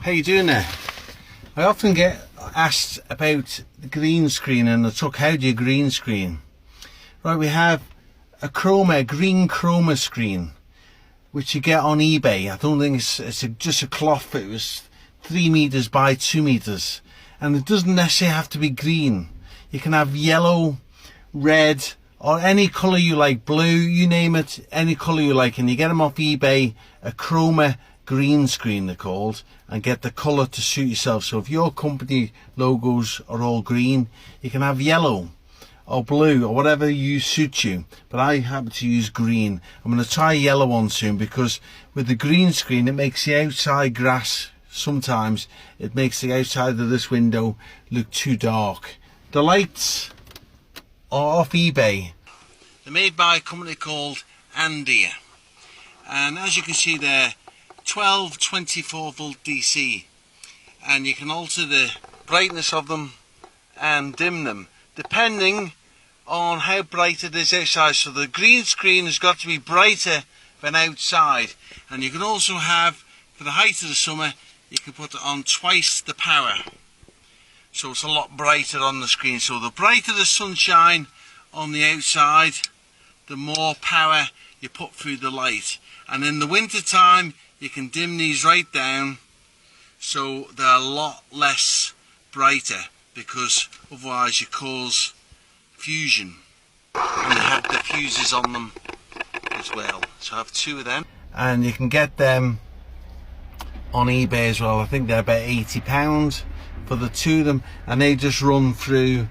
How you doing there? I often get asked about the green screen and the truck. How do you green screen? Right, we have a green chroma screen, which you get on eBay. I don't think it's just a cloth. It was 3 meters by 2 meters, and it doesn't necessarily have to be green. You can have yellow, red, or any color you like, blue, you name it, any color you like, and you get them off eBay. A chroma green screen they're called, and get the color to suit yourself. So if your company logos are all green, you can have yellow or blue or whatever suits you, but I happen to use green. I'm going to try yellow one soon, because with the green screen it makes the outside grass, sometimes it makes the outside of this window look too dark. The lights are off eBay. They're made by a company called Andia, and as you can see there, 12 24 volt DC, and you can alter the brightness of them and dim them depending on how bright it is outside. So the green screen has got to be brighter than outside, and you can also have, for the height of the summer, you can put it on twice the power, so it's a lot brighter on the screen. So the brighter the sunshine on the outside, the more power you put through the light. And in the winter time you can dim these right down, so they're a lot less brighter, because otherwise you cause fusion. And they have diffusers on them as well, so I have 2 of them, and you can get them on eBay as well. I think they're about £80 for the 2 of them, and they just run through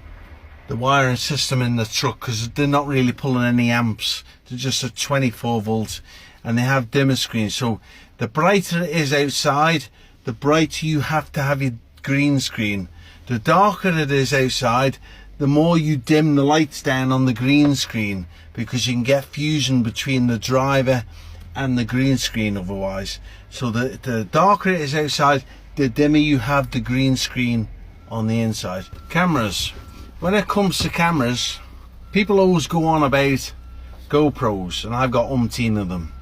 the wiring system in the truck, because they're not really pulling any amps. They're just a 24 volt, and they have dimmer screens. So the brighter it is outside, the brighter you have to have your green screen. The darker it is outside, the more you dim the lights down on the green screen, because you can get fusion between the driver and the green screen otherwise. So the darker it is outside, the dimmer you have the green screen on the inside. Cameras. When it comes to cameras, people always go on about GoPros, and I've got umpteen of them.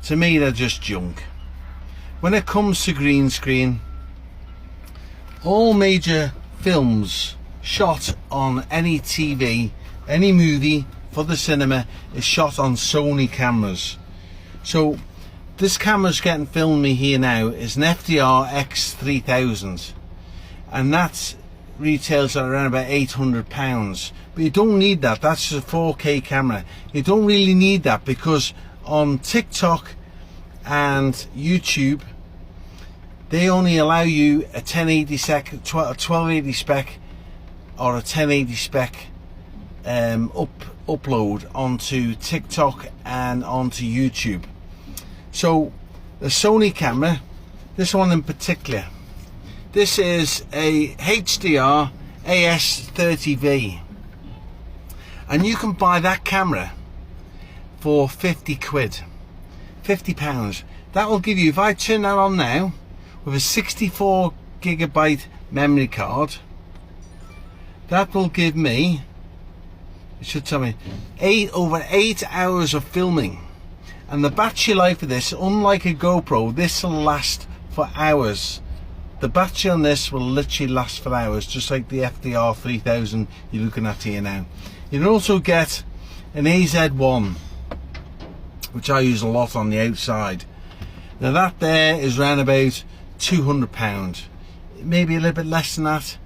To me, they're just junk. When it comes to green screen, all major films shot on any TV, any movie for the cinema, is shot on Sony cameras. So this camera's getting filmed me here now is an FDR X3000, and that retails at around about £800. But you don't need that. That's a 4K camera. You don't really need that, because on TikTok and YouTube they only allow you a 1080 1280 spec or a 1080 spec upload onto TikTok and onto YouTube. So the Sony camera, this one in particular, this is a HDR AS30V, and you can buy that camera for 50 quid, £50. That will give you, if I turn that on now with a 64 gigabyte memory card, that will give me, it should tell me, over 8 hours of filming. And the battery life of this, unlike a GoPro, this will last for hours. The battery on this will literally last for hours, just like the FDR 3000 you're looking at here now. You can also get an AZ1, which I use a lot on the outside. Now that there is around about £200, maybe a little bit less than that,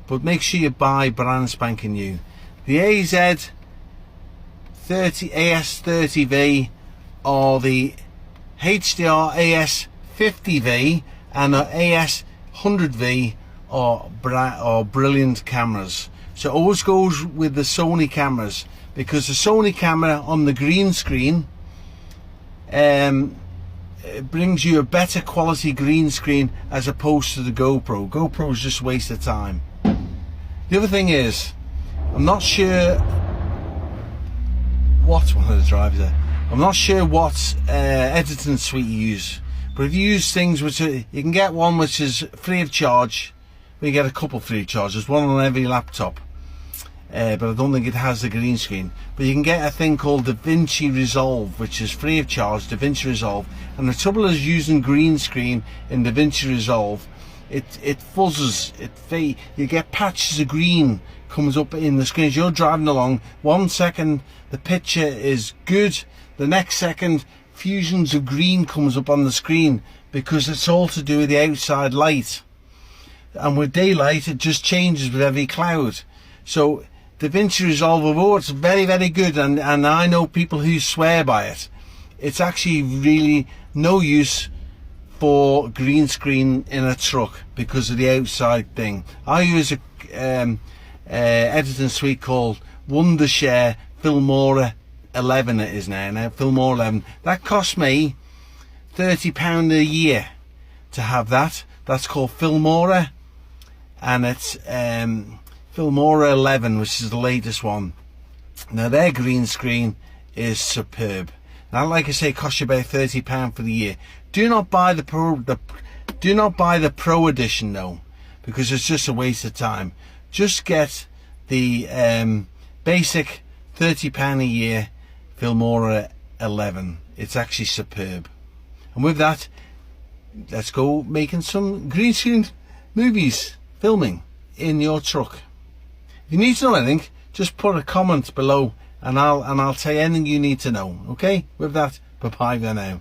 but make sure you buy brand spanking new. The AS30V or the HDR AS50V and the AS100V are brilliant cameras. So it always goes with the Sony cameras, because the Sony camera on the green screen it brings you a better quality green screen as opposed to the GoPro. GoPro is just a waste of time. The other thing is, I'm not sure what one of the drivers there. I'm not sure what editing suite you use, but if you use things which are, you can get one which is free of charge. We get a couple free of charge. There's one on every laptop. but I don't think it has the green screen. But you can get a thing called Davinci Resolve, which is free of charge. Davinci Resolve, and the trouble is using green screen in Davinci Resolve, it fuzzes, you get patches of green comes up in the screen as you're driving along. 1 second the picture is good, the next second fusions of green comes up on the screen, because it's all to do with the outside light, and with daylight it just changes with every cloud. So Davinci Resolve, although it's very, very good, and I know people who swear by it, it's actually really no use for green screen in a truck because of the outside thing. I use a editing suite called Wondershare Filmora 11, it is now Filmora 11. That cost me £30 a year to have that. That's called Filmora, and it's Filmora 11, which is the latest one. Now their green screen is superb. Now, like I say, it costs you about £30 for the year. Do not buy the Pro edition though, because it's just a waste of time. Just get the basic £30 a year Filmora 11. It's actually superb. And with that, let's go making some green screen movies, filming in your truck. If you need to know anything, just put a comment below, and I'll tell you anything you need to know. Okay? With that, bye bye for now.